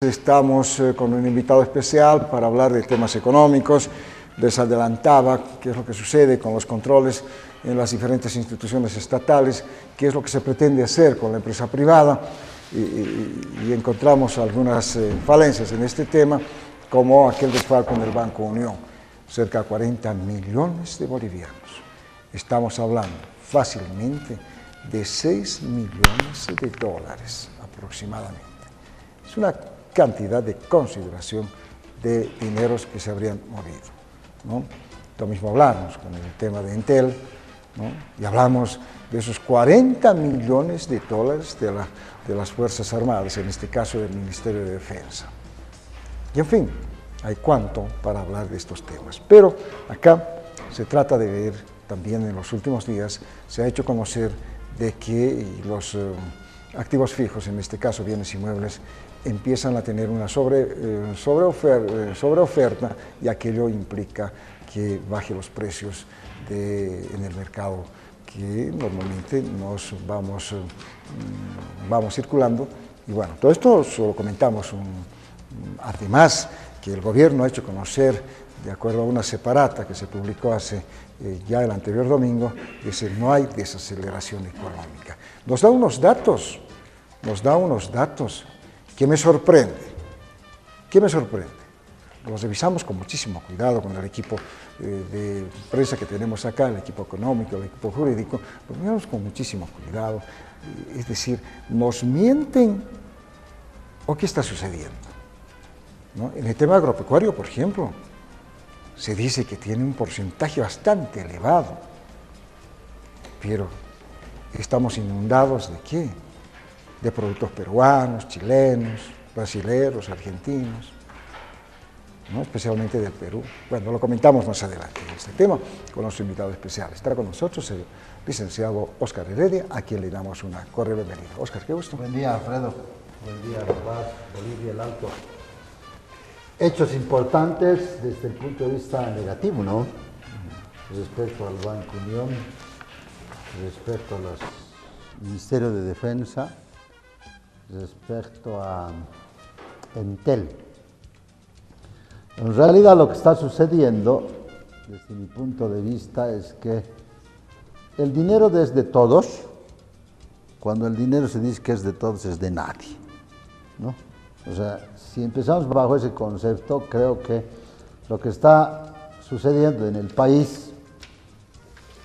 Estamos con un invitado especial para hablar de temas económicos. Les adelantaba qué es lo que sucede con los controles en las diferentes instituciones estatales, qué es lo que se pretende hacer con la empresa privada y encontramos algunas falencias en este tema, como aquel desfalco en el Banco Unión, cerca de 40 millones de bolivianos. Estamos hablando fácilmente de 6 millones de dólares aproximadamente. Es una cantidad de consideración de dineros que se habrían movido, ¿no? Lo mismo hablamos con el tema de Entel, ¿no? Y hablamos de esos 40 millones de dólares de las Fuerzas Armadas, en este caso del Ministerio de Defensa. Y en fin, hay cuanto para hablar de estos temas. Pero acá se trata de ver, también en los últimos días, se ha hecho conocer de que los activos fijos, en este caso bienes inmuebles, empiezan a tener una sobreoferta y aquello implica que baje los precios en el mercado que normalmente nos vamos circulando. Y bueno, todo esto solo comentamos. Además, que el gobierno ha hecho conocer, de acuerdo a una separata que se publicó hace ya el anterior domingo, dice no hay desaceleración económica. Nos da unos datos que me sorprende. ¿Qué me sorprende? Los revisamos con muchísimo cuidado con el equipo de prensa que tenemos acá, el equipo económico, el equipo jurídico, los miramos con muchísimo cuidado. Es decir, ¿nos mienten o qué está sucediendo? ¿No? En el tema agropecuario, por ejemplo, se dice que tiene un porcentaje bastante elevado, pero estamos inundados ¿de qué? De productos peruanos, chilenos, brasileños, argentinos, ¿no? Especialmente del Perú. Bueno, lo comentamos más adelante en este tema con nuestro invitado especial. Estará con nosotros el licenciado Óscar Heredia, a quien le damos una cordial bienvenida. Óscar, qué gusto. Buen día, Alfredo. Buen día, La Paz, Bolivia, el Alto. Hechos importantes desde el punto de vista negativo, ¿no? Respecto al Banco Unión, respecto al Ministerio de Defensa, respecto a Entel. En realidad lo que está sucediendo, desde mi punto de vista, es que el dinero es de todos. Cuando el dinero se dice que es de todos, es de nadie, ¿no? O sea, si empezamos bajo ese concepto, creo que lo que está sucediendo en el país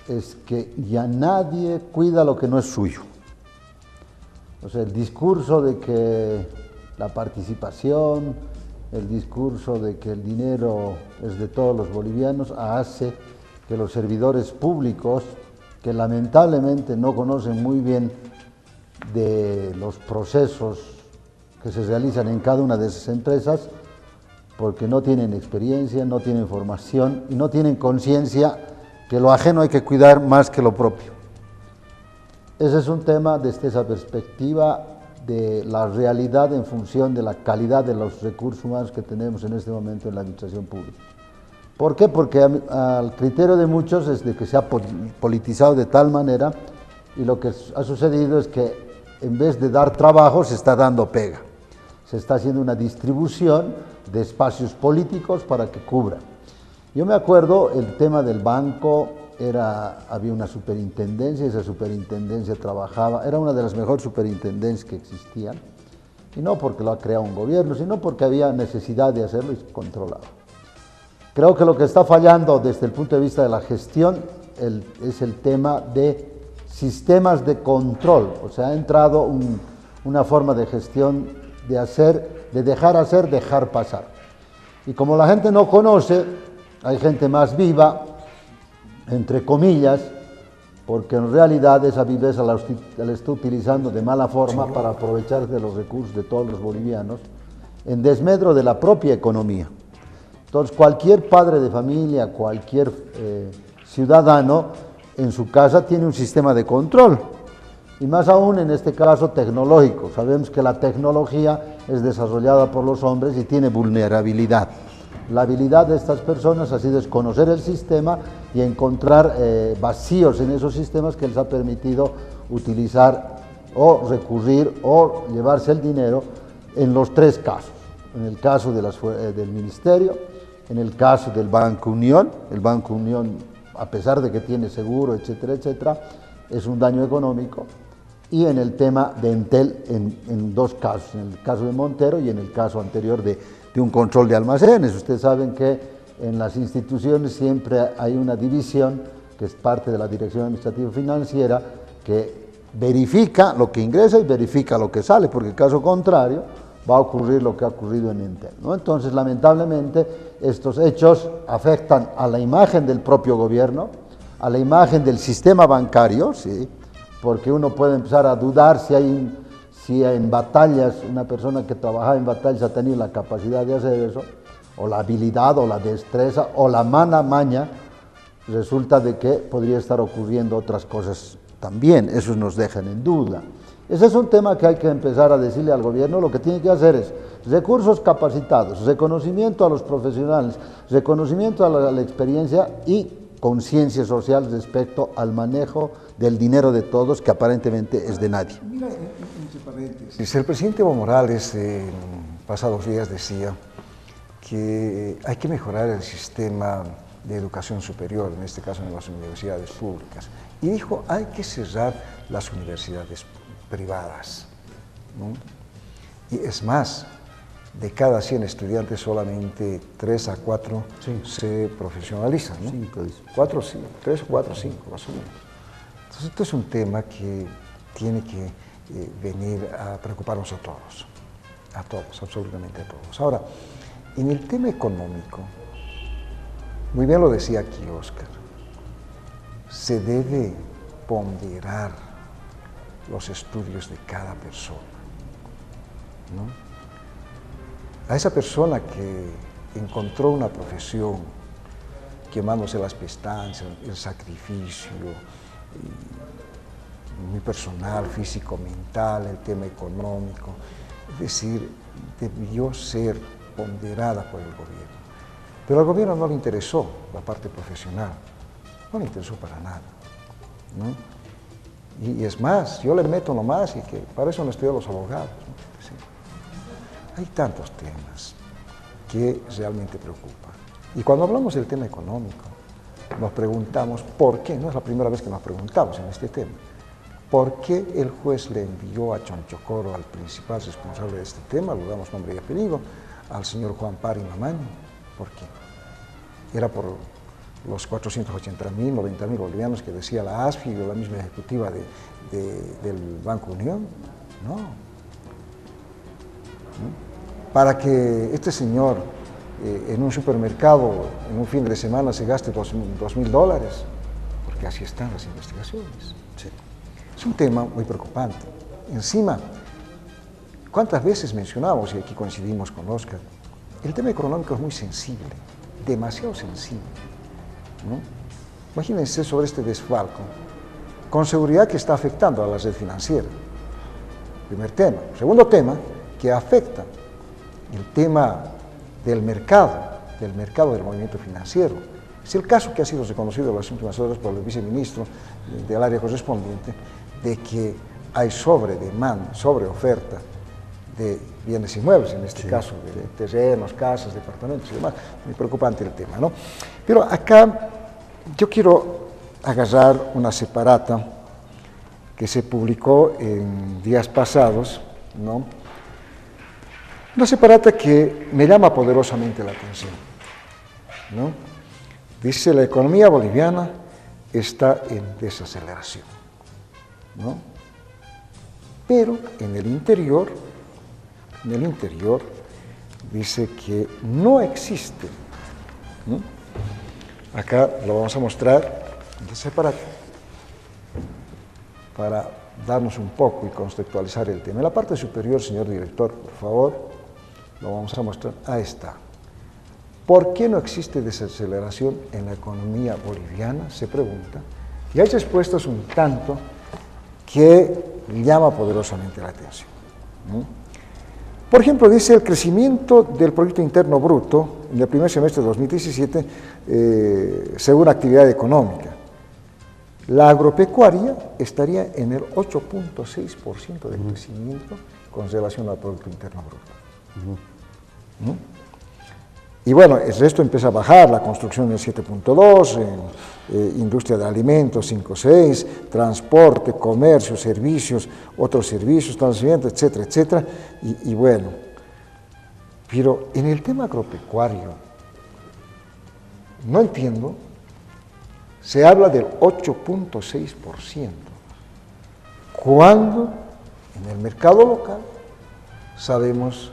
es que ya nadie cuida lo que no es suyo. O sea, el discurso de que la participación, el discurso de que el dinero es de todos los bolivianos, hace que los servidores públicos, que lamentablemente no conocen muy bien de los procesos que se realizan en cada una de esas empresas, porque no tienen experiencia, no tienen formación y no tienen conciencia que lo ajeno hay que cuidar más que lo propio. Ese es un tema desde esa perspectiva de la realidad en función de la calidad de los recursos humanos que tenemos en este momento en la administración pública. ¿Por qué? Porque al criterio de muchos es de que se ha politizado de tal manera y lo que ha sucedido es que en vez de dar trabajo se está dando pega. Se está haciendo una distribución de espacios políticos para que cubran. Yo me acuerdo el tema del banco. Había una superintendencia, esa superintendencia trabajaba, era una de las mejores superintendencias que existían, y no porque lo ha creado un gobierno, sino porque había necesidad de hacerlo y controlaba. Creo que lo que está fallando desde el punto de vista de la gestión es el tema de sistemas de control. O sea, ha entrado una forma de gestión de dejar hacer, dejar pasar. Y como la gente no conoce, hay gente más viva, entre comillas, porque en realidad esa viveza la está utilizando de mala forma para aprovecharse de los recursos de todos los bolivianos en desmedro de la propia economía. Entonces, cualquier padre de familia, cualquier ciudadano en su casa tiene un sistema de control, y más aún en este caso tecnológico. Sabemos que la tecnología es desarrollada por los hombres y tiene vulnerabilidad. La habilidad de estas personas ha sido conocer el sistema y encontrar vacíos en esos sistemas que les ha permitido utilizar o recurrir o llevarse el dinero en los tres casos. en el caso del Ministerio, en el caso del Banco Unión. El Banco Unión, a pesar de que tiene seguro, etcétera, etcétera, es un daño económico. Y en el tema de Entel, en dos casos, en el caso de Montero y en el caso anterior de un control de almacenes. Ustedes saben que en las instituciones siempre hay una división que es parte de la Dirección Administrativa Financiera que verifica lo que ingresa y verifica lo que sale, porque en caso contrario va a ocurrir lo que ha ocurrido en Entel, ¿no? Entonces, lamentablemente, estos hechos afectan a la imagen del propio gobierno, a la imagen del sistema bancario, ¿sí? Porque uno puede empezar a dudar si en batallas, una persona que trabaja en batallas ha tenido la capacidad de hacer eso, o la habilidad, o la destreza, o la mala maña. Resulta de que podría estar ocurriendo otras cosas también, eso nos dejan en duda. Ese es un tema que hay que empezar a decirle al gobierno. Lo que tiene que hacer es recursos capacitados, reconocimiento a los profesionales, reconocimiento a la experiencia y conciencia social respecto al manejo del dinero de todos, que aparentemente es de nadie. Mira, entre paréntesis, el presidente Evo Morales en pasados días decía que hay que mejorar el sistema de educación superior, en este caso en las universidades públicas, y dijo hay que cerrar las universidades privadas, ¿no? Y es más, de cada 100 estudiantes solamente 3 a 4 se profesionalizan, ¿no? 5, dice. 3 o 4, 5 más o menos. Entonces esto es un tema que tiene que venir a preocuparnos a todos, absolutamente a todos. Ahora, en el tema económico, muy bien lo decía aquí Oscar, se debe ponderar los estudios de cada persona, ¿no? A esa persona que encontró una profesión quemándose las pestañas, el sacrificio muy personal, físico, mental, el tema económico, es decir, debió ser ponderada por el gobierno. Pero al gobierno no le interesó la parte profesional, no le interesó para nada, ¿no? Y es más, yo le meto nomás, y que para eso no estudian los abogados, ¿no? Sí. Hay tantos temas que realmente preocupan. Y cuando hablamos del tema económico, nos preguntamos por qué, no es la primera vez que nos preguntamos en este tema, por qué el juez le envió a Chonchocoro, al principal responsable de este tema, lo damos nombre y apellido, al señor Juan Pari Mamani. ¿Por qué? ¿Era por los 480.000, 90.000 bolivianos que decía la ASFI o la misma ejecutiva del Banco Unión? No. Para que este señor en un supermercado, en un fin de semana, se gaste $2.000, porque así están las investigaciones. Sí. Es un tema muy preocupante. Encima, ¿cuántas veces mencionamos, y aquí coincidimos con Oscar, el tema económico es muy sensible, demasiado sensible, ¿no? Imagínense sobre este desfalco, con seguridad que está afectando a la red financiera. Primer tema. Segundo tema, que afecta el tema del mercado del movimiento financiero. Es el caso que ha sido reconocido en las últimas horas por el viceministro del área correspondiente, de que hay sobredemanda, sobreoferta de bienes inmuebles, en este caso de terrenos, casas, departamentos y demás. Muy preocupante el tema, ¿no? Pero acá yo quiero agarrar una separata que se publicó en días pasados, ¿no? Una separata que me llama poderosamente la atención, ¿no? Dice: la economía boliviana está en desaceleración, ¿no? Pero en el interior dice que no existe, ¿no? Acá lo vamos a mostrar en separata para darnos un poco y contextualizar el tema. En la parte superior, señor director, por favor, lo vamos a mostrar. Ahí está. ¿Por qué no existe desaceleración en la economía boliviana? Se pregunta. Y hay respuestas un tanto que llama poderosamente la atención, ¿no? Por ejemplo, dice: el crecimiento del Producto Interno Bruto en el primer semestre de 2017, según actividad económica, la agropecuaria estaría en el 8.6% de crecimiento con relación al Producto Interno Bruto. ¿no? Y bueno, el resto empieza a bajar, la construcción del 7.2, industria de alimentos 5.6, transporte, comercio, servicios, otros servicios, establecimientos, etcétera, etcétera, y bueno. Pero en el tema agropecuario, no entiendo, se habla del 8.6%, cuando en el mercado local sabemos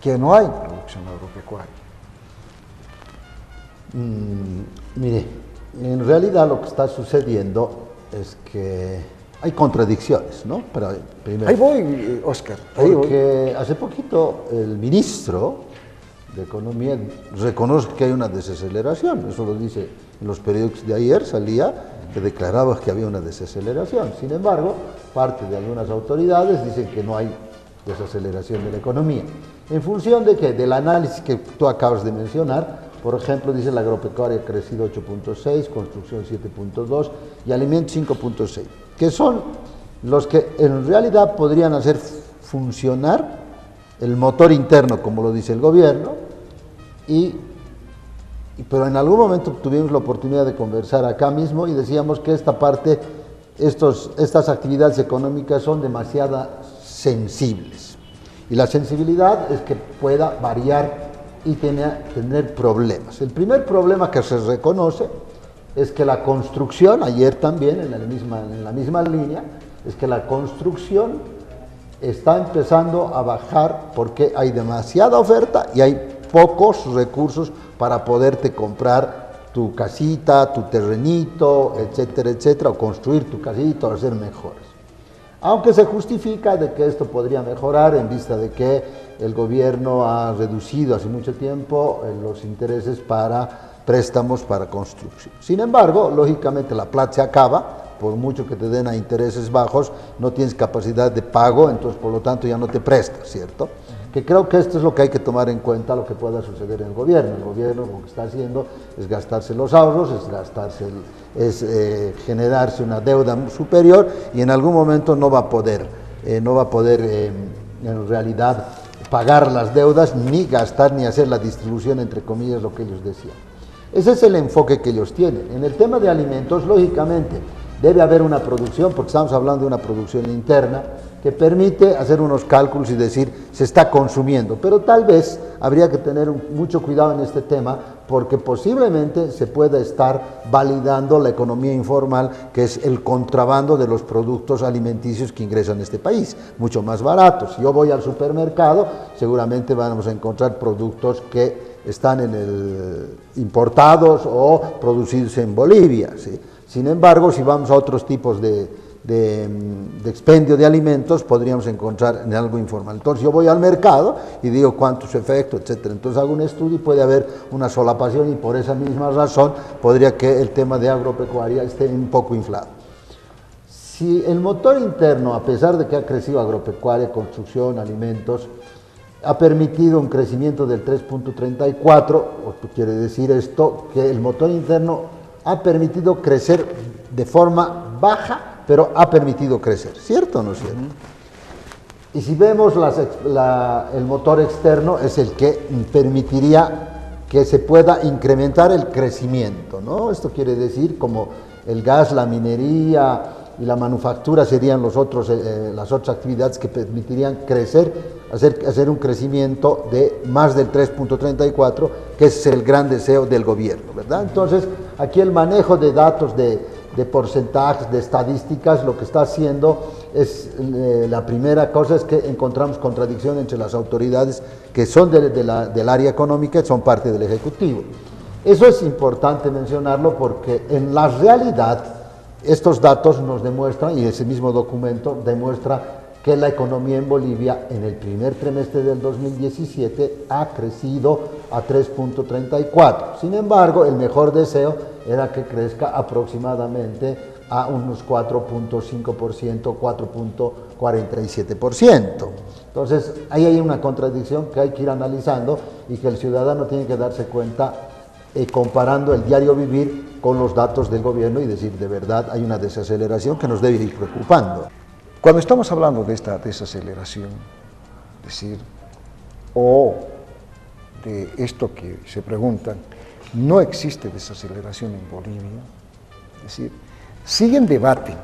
que no hay producción agropecuaria. Mire, en realidad lo que está sucediendo es que hay contradicciones, ¿no? Pero primero, Ahí voy, Oscar. porque hace poquito el ministro de Economía reconoce que hay una desaceleración, eso lo dice en los periódicos de ayer, salía que declaraba que había una desaceleración. Sin embargo, parte de algunas autoridades dicen que no hay desaceleración de la economía. ¿En función de qué? Del análisis que tú acabas de mencionar. Por ejemplo, dice la agropecuaria ha crecido 8.6, construcción 7.2 y alimentos 5.6, que son los que en realidad podrían hacer funcionar el motor interno, como lo dice el gobierno, pero en algún momento tuvimos la oportunidad de conversar acá mismo y decíamos que esta parte, estas actividades económicas son demasiado sensibles. Y la sensibilidad es que pueda variar y tener problemas. El primer problema que se reconoce es que la construcción, ayer también en la misma línea, es que la construcción está empezando a bajar porque hay demasiada oferta y hay pocos recursos para poderte comprar tu casita, tu terrenito, etcétera, etcétera, o construir tu casita o hacer mejoras. Aunque se justifica de que esto podría mejorar en vista de que el gobierno ha reducido hace mucho tiempo los intereses para préstamos para construcción. Sin embargo, lógicamente la plata se acaba, por mucho que te den a intereses bajos, no tienes capacidad de pago, entonces por lo tanto ya no te prestas, ¿cierto? Que creo que esto es lo que hay que tomar en cuenta, lo que pueda suceder en el gobierno. El gobierno lo que está haciendo es gastarse los ahorros, generarse una deuda superior y en algún momento no va a poder en realidad pagar las deudas, ni gastar, ni hacer la distribución, entre comillas, lo que ellos decían. Ese es el enfoque que ellos tienen. En el tema de alimentos, lógicamente, debe haber una producción, porque estamos hablando de una producción interna, que permite hacer unos cálculos y decir, se está consumiendo. Pero tal vez habría que tener mucho cuidado en este tema, porque posiblemente se pueda estar validando la economía informal, que es el contrabando de los productos alimenticios que ingresan a este país, mucho más baratos. Si yo voy al supermercado, seguramente vamos a encontrar productos que están importados o producidos en Bolivia, ¿sí? Sin embargo, si vamos a otros tipos de expendio de alimentos, podríamos encontrar en algo informal. Entonces yo voy al mercado y digo cuánto es su efecto, etcétera. Entonces hago un estudio y puede haber una solapación y por esa misma razón podría que el tema de agropecuaria esté un poco inflado. Si el motor interno, a pesar de que ha crecido agropecuaria, construcción, alimentos, ha permitido un crecimiento del 3.34, quiere decir esto, que el motor interno ha permitido crecer de forma baja, pero ha permitido crecer, ¿cierto o no es cierto? Y si vemos el motor externo es el que permitiría que se pueda incrementar el crecimiento, ¿no? Esto quiere decir como el gas, la minería y la manufactura serían las otras actividades que permitirían crecer, hacer un crecimiento de más del 3.34, que es el gran deseo del gobierno, ¿verdad? Entonces, aquí el manejo de datos de porcentajes, de estadísticas, lo que está haciendo es, la primera cosa es que encontramos contradicción entre las autoridades que son del área económica y son parte del Ejecutivo. Eso es importante mencionarlo porque en la realidad estos datos nos demuestran, y ese mismo documento demuestra que la economía en Bolivia en el primer trimestre del 2017 ha crecido a 3.34. Sin embargo, el mejor deseo era que crezca aproximadamente a unos 4.5%, 4.47%. Entonces, ahí hay una contradicción que hay que ir analizando y que el ciudadano tiene que darse cuenta comparando el diario vivir con los datos del gobierno y decir, de verdad, hay una desaceleración que nos debe ir preocupando. Cuando estamos hablando de esta desaceleración, decir, o de esto que se preguntan, no existe desaceleración en Bolivia. Es decir, sigue en debate,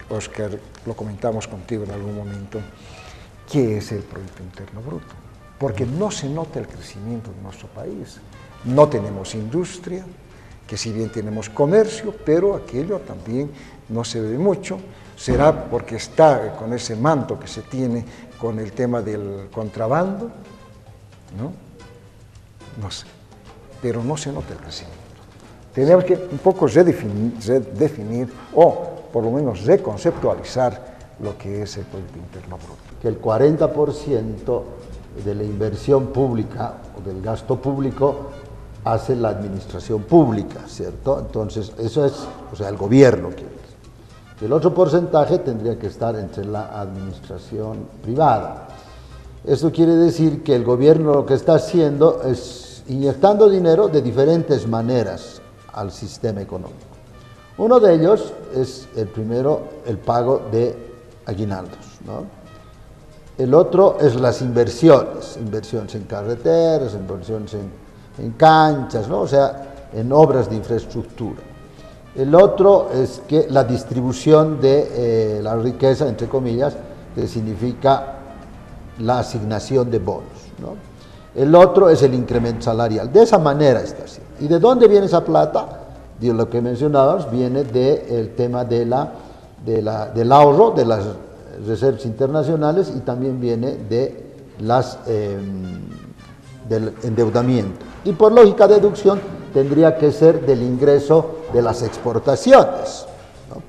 Oscar, lo comentamos contigo en algún momento, ¿qué es el Producto Interno Bruto? Porque no se nota el crecimiento de nuestro país. No tenemos industria, que si bien tenemos comercio, pero aquello también no se ve mucho. Será porque está con ese manto que se tiene con el tema del contrabando, ¿no? No sé, pero no se nota el crecimiento. Tenemos que un poco redefinir o por lo menos reconceptualizar lo que es el Producto Interno Bruto. Que el 40% de la inversión pública o del gasto público hace la administración pública, ¿cierto? Entonces, eso es, o sea, el gobierno quiere decir. El otro porcentaje tendría que estar entre la administración privada. Esto quiere decir que el gobierno lo que está haciendo es inyectando dinero de diferentes maneras al sistema económico. Uno de ellos es el primero, el pago de aguinaldos, ¿no? El otro es las inversiones en carreteras, inversiones en canchas, ¿no? O sea, en obras de infraestructura. El otro es que la distribución de la riqueza, entre comillas, que significa la asignación de bonos, ¿no? El otro es el incremento salarial. De esa manera está así. ¿Y de dónde viene esa plata? De lo que mencionábamos, viene del tema del ahorro, de las reservas internacionales y también viene del endeudamiento. Y por lógica de deducción tendría que ser del ingreso de las exportaciones, ¿no?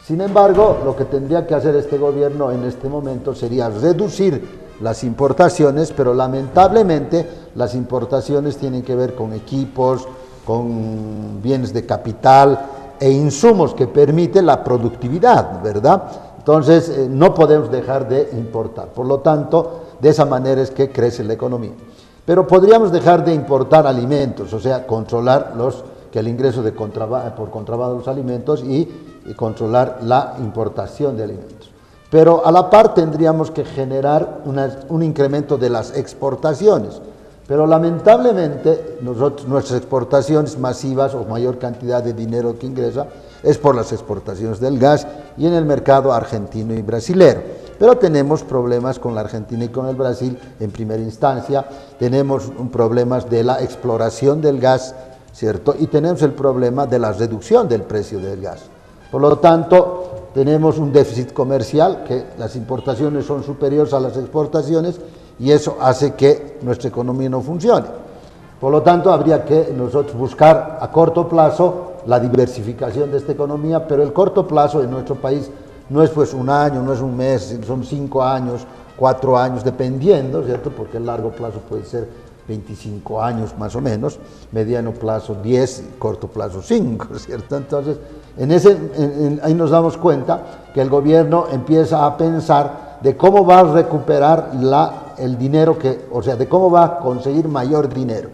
Sin embargo, lo que tendría que hacer este gobierno en este momento sería reducir las importaciones, pero lamentablemente las importaciones tienen que ver con equipos, con bienes de capital e insumos que permiten la productividad, ¿verdad? Entonces, no podemos dejar de importar. Por lo tanto, de esa manera es que crece la economía. Pero podríamos dejar de importar alimentos, o sea, controlar el ingreso por contrabando de los alimentos y controlar la importación de alimentos. Pero a la par tendríamos que generar un incremento de las exportaciones. Pero lamentablemente nuestras exportaciones masivas o mayor cantidad de dinero que ingresa es por las exportaciones del gas y en el mercado argentino y brasilero. Pero tenemos problemas con la Argentina y con el Brasil en primera instancia, tenemos problemas de la exploración del gas, ¿cierto? Y tenemos el problema de la reducción del precio del gas. Por lo tanto, tenemos un déficit comercial, que las importaciones son superiores a las exportaciones y eso hace que nuestra economía no funcione. Por lo tanto, habría que nosotros buscar a corto plazo la diversificación de esta economía, pero el corto plazo en nuestro país no es pues un año, no es un mes, son 5 años, 4 años, dependiendo, ¿cierto? Porque el largo plazo puede ser 25 años más o menos, mediano plazo 10, corto plazo 5, ¿cierto? Entonces, ahí nos damos cuenta que el gobierno empieza a pensar de cómo va a recuperar el dinero o sea, de cómo va a conseguir mayor dinero.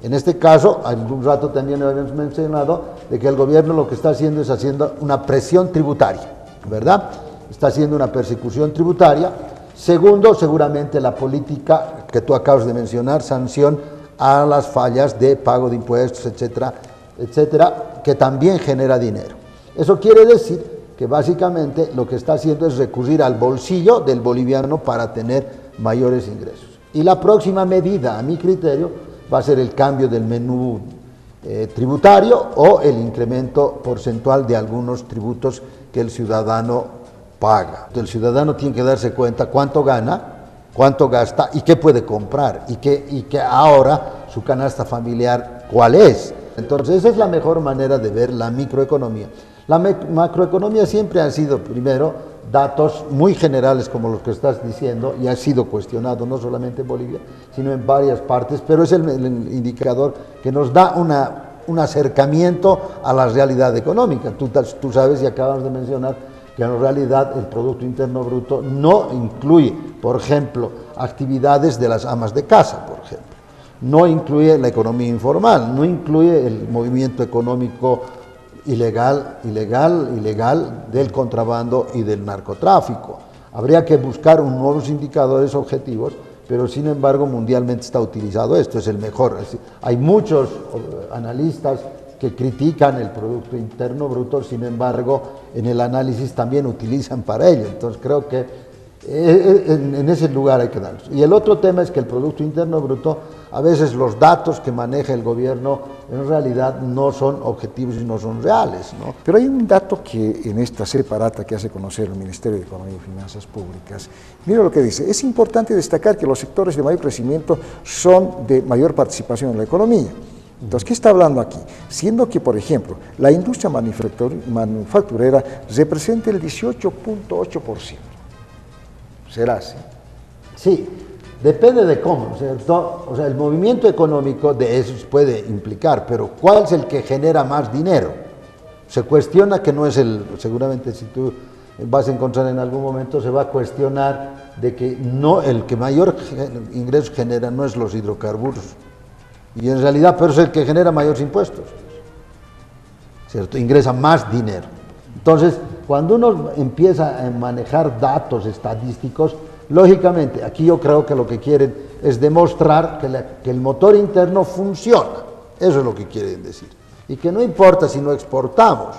En este caso, algún rato también habíamos mencionado de que el gobierno lo que está haciendo es haciendo una presión tributaria, ¿verdad? Está haciendo una persecución tributaria. Segundo, seguramente la política que tú acabas de mencionar, sanción a las fallas de pago de impuestos, etcétera, etcétera, que también genera dinero. Eso quiere decir que básicamente lo que está haciendo es recurrir al bolsillo del boliviano para tener mayores ingresos. Y la próxima medida, a mi criterio, va a ser el cambio del menú tributario o el incremento porcentual de algunos tributos que el ciudadano paga. El ciudadano tiene que darse cuenta cuánto gana, cuánto gasta y qué puede comprar y que ahora su canasta familiar cuál es. Entonces esa es la mejor manera de ver la microeconomía. La macroeconomía siempre han sido primero datos muy generales como los que estás diciendo y ha sido cuestionado no solamente en Bolivia sino en varias partes, pero es el indicador que nos da un acercamiento a la realidad económica. Tú sabes y acabas de mencionar que en realidad el Producto Interno Bruto no incluye, por ejemplo, actividades de las amas de casa, por ejemplo. No incluye la economía informal, no incluye el movimiento económico ilegal del contrabando y del narcotráfico. Habría que buscar nuevos indicadores objetivos pero sin embargo mundialmente está utilizado esto, es el mejor. Hay muchos analistas que critican el Producto Interno Bruto, sin embargo en el análisis también utilizan para ello, entonces creo que en ese lugar hay que darlos. Y el otro tema es que el Producto Interno Bruto, a veces los datos que maneja el gobierno en realidad no son objetivos y no son reales, ¿no? Pero hay un dato que en esta separata que hace conocer el Ministerio de Economía y Finanzas Públicas, mira lo que dice: es importante destacar que los sectores de mayor crecimiento son de mayor participación en la economía. Entonces, ¿qué está hablando aquí? Siendo que, por ejemplo, la industria manufacturera representa el 18.8%. ¿Será así? Sí, depende de cómo, ¿cierto? O sea, el movimiento económico de eso puede implicar, pero ¿cuál es el que genera más dinero? Se cuestiona que no es seguramente si tú vas a encontrar en algún momento, se va a cuestionar de que no, el que mayor ingreso genera no es los hidrocarburos, y en realidad, pero es el que genera mayores impuestos, ¿cierto? Ingresa más dinero. Entonces, cuando uno empieza a manejar datos estadísticos, lógicamente, aquí yo creo que lo que quieren es demostrar que el motor interno funciona. Eso es lo que quieren decir. Y que no importa si no exportamos,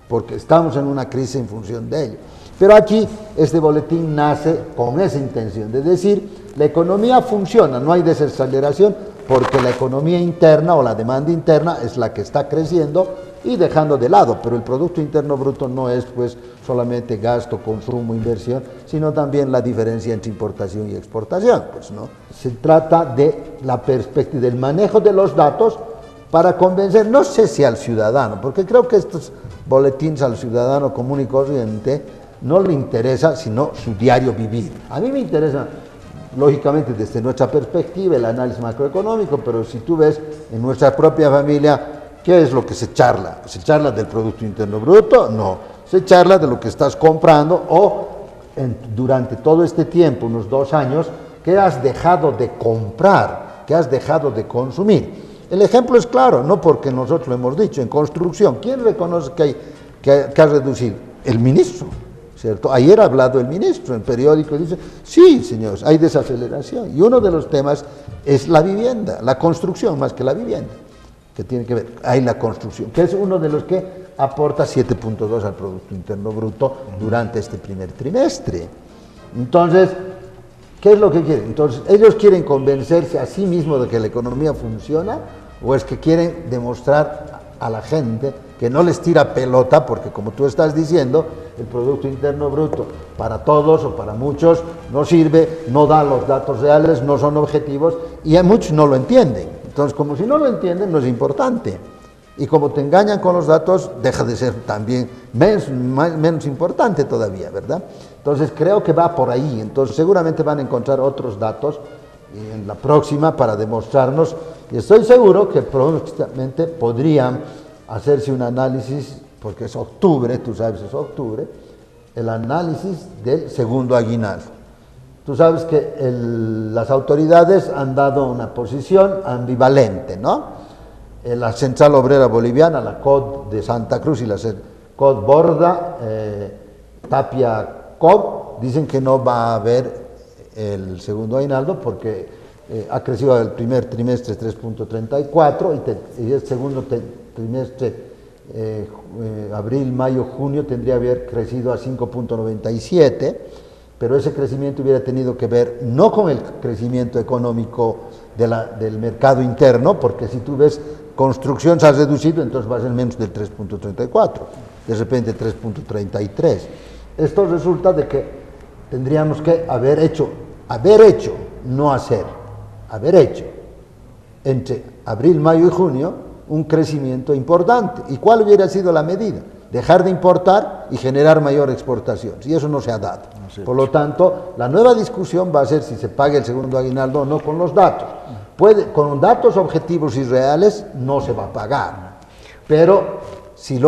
porque estamos en una crisis en función de ello. Pero aquí este boletín nace con esa intención de decir, la economía funciona, no hay desaceleración, porque la economía interna o la demanda interna es la que está creciendo y dejando de lado, pero el Producto Interno Bruto no es pues solamente gasto, consumo, inversión, sino también la diferencia entre importación y exportación, pues, ¿no? Se trata de la perspectiva, del manejo de los datos para convencer, no sé si al ciudadano, porque creo que estos boletines al ciudadano común y corriente no le interesa sino su diario vivir. A mí me interesa, lógicamente, desde nuestra perspectiva, el análisis macroeconómico, pero si tú ves en nuestra propia familia, ¿qué es lo que se charla? ¿Se charla del Producto Interno Bruto? No. Se charla de lo que estás comprando o durante todo este tiempo, unos 2 años, ¿qué has dejado de comprar? ¿Qué has dejado de consumir? El ejemplo es claro, no porque nosotros lo hemos dicho, en construcción, ¿quién reconoce que ha reducido? El ministro, ¿cierto? Ayer ha hablado el ministro en el periódico y dice, sí, señores, hay desaceleración. Y uno de los temas es la vivienda, la construcción más que la vivienda, que tiene que ver, hay la construcción, que es uno de los que aporta 7.2 al Producto Interno Bruto durante este primer trimestre. Entonces, ¿qué es lo que quieren? Entonces, ¿ellos quieren convencerse a sí mismos de que la economía funciona o es que quieren demostrar a la gente que no les tira pelota porque, como tú estás diciendo, el Producto Interno Bruto para todos o para muchos no sirve, no da los datos reales, no son objetivos y a muchos no lo entienden? Entonces, como si no lo entienden, no es importante. Y como te engañan con los datos, deja de ser también menos importante todavía, ¿verdad? Entonces, creo que va por ahí. Entonces, seguramente van a encontrar otros datos en la próxima para demostrarnos. Y estoy seguro que próximamente podrían hacerse un análisis, porque es octubre, tú sabes, es octubre, el análisis del segundo aguinaldo. Tú sabes que las autoridades han dado una posición ambivalente, ¿no? La Central Obrera Boliviana, la COD de Santa Cruz y la COD Borda, Tapia COB, dicen que no va a haber el segundo aguinaldo porque ha crecido el primer trimestre 3.34 y el segundo trimestre, abril, mayo, junio, tendría que haber crecido a 5.97, pero ese crecimiento hubiera tenido que ver no con el crecimiento económico del mercado interno, porque si tú ves construcción se ha reducido, entonces va a ser menos del 3.34, de repente 3.33. Esto resulta de que tendríamos que haber hecho, no hacer, haber hecho, entre abril, mayo y junio, un crecimiento importante. ¿Y cuál hubiera sido la medida? Dejar de importar y generar mayor exportación, y eso no se ha dado. Por lo tanto, la nueva discusión va a ser si se paga el segundo aguinaldo o no con los datos. Con datos objetivos y reales no se va a pagar, pero si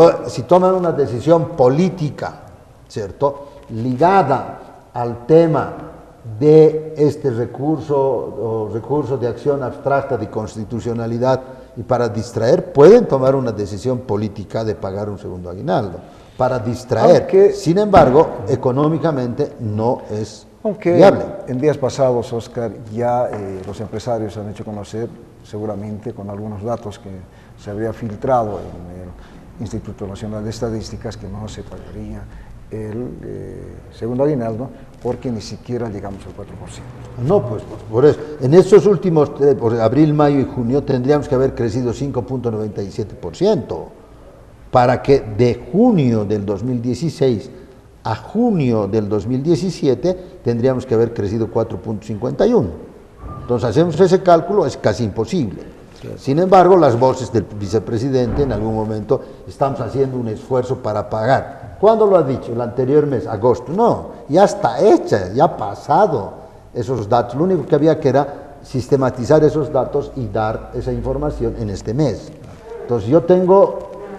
toman una decisión política, ¿cierto?, ligada al tema de este recurso o recurso de acción abstracta de constitucionalidad y para distraer, pueden tomar una decisión política de pagar un segundo aguinaldo, para distraer. Sin embargo, económicamente no es Aunque viable. en días pasados, Oscar, ya los empresarios han hecho conocer, seguramente con algunos datos que se habría filtrado en el Instituto Nacional de Estadísticas, que no se pagaría el segundo aguinaldo porque ni siquiera llegamos al 4%. No, pues por eso. En estos últimos, por abril, mayo y junio, tendríamos que haber crecido 5.97%, para que de junio del 2016 a junio del 2017 tendríamos que haber crecido 4.51%. Entonces hacemos ese cálculo, es casi imposible. Sí. Sin embargo, las voces del vicepresidente en algún momento estamos haciendo un esfuerzo para pagar. ¿Cuándo lo ha dicho? El anterior mes, agosto. No, ya está hecha, ya ha pasado esos datos. Lo único que había que era sistematizar esos datos y dar esa información en este mes. Entonces yo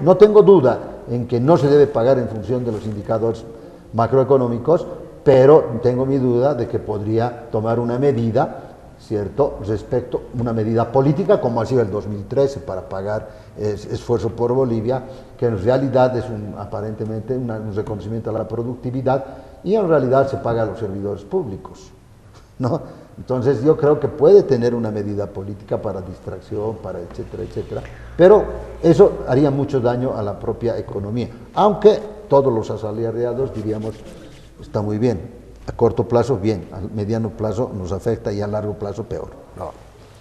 no tengo duda en que no se debe pagar en función de los indicadores macroeconómicos, pero tengo mi duda de que podría tomar una medida, ¿cierto?, respecto a una medida política, como ha sido el 2013, para pagar esfuerzo por Bolivia, que en realidad es aparentemente un reconocimiento a la productividad, y en realidad se paga a los servidores públicos, ¿no? Entonces yo creo que puede tener una medida política para distracción, para etcétera, etcétera, pero eso haría mucho daño a la propia economía, aunque todos los asalariados diríamos, está muy bien, a corto plazo bien, a mediano plazo nos afecta y a largo plazo peor. No.